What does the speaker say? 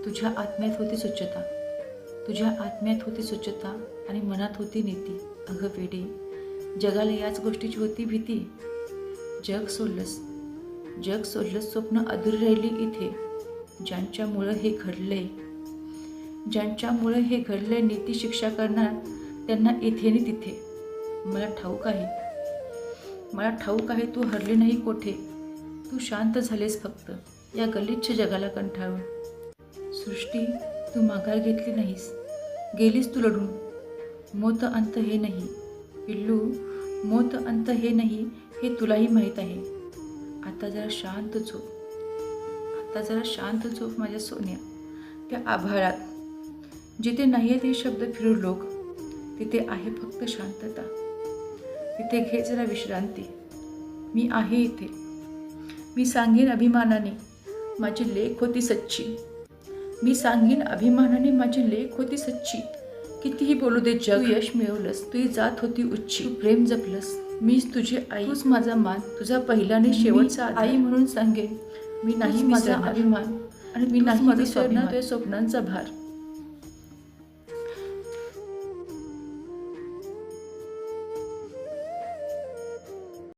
तुझ्या आत्म्यात होती स्वच्छता, तुझ्या आत्म्यात होती स्वच्छता आणि मनात होती नीती. अगं वेडे, जगाला याच गोष्टीची होती भीती. जग सोडलंस, जग सोडलंस, स्वप्न अधुरी राहिली इथे. ज्यांच्यामुळं हे घडलंय, ज्यांच्यामुळं हे घडलंय, नीती शिक्षा करणार त्यांना इथे आणि तिथे. मला ठाऊक आहे, मला ठाऊक आहे, तू हरली नाही कोठे. तू शांत झालेस फक्त या गलिच्छ जगाला कंटाळून. सृष्टी, तू माघार घेतली नाहीस, गेलीस तू लढून. मोत अंत हे नाही पिल्लू, मोत अंत हे नाही, हे तुलाही माहीत आहे. आता जरा शांत झोप, आता जरा शांत झोप माझ्या सोन्या. त्या आभाळात जिथे नाही आहेत हे शब्द फिरू लोक, तिथे आहे फक्त शांतता. तिथे घे जरा विश्रांती. मी आहे इथे, मी सांगेन अभिमानाने माझी लेक होती सच्ची. मी सांगेन अभिमानाने माझी लेक होती सच्ची. कितीही बोलू दे जग, तू यश मिळवलंस, तुझी जात होती उच्ची. तू प्रेम जपलंस, मीच तुझी आई. तूच माझा मान, तुझा पहिला आणि शेवटचा आई म्हणून सांगेन. मी नाही माझा अभिमान आणि मी नाही विसरणार तुझ्या स्वप्नांचा भार.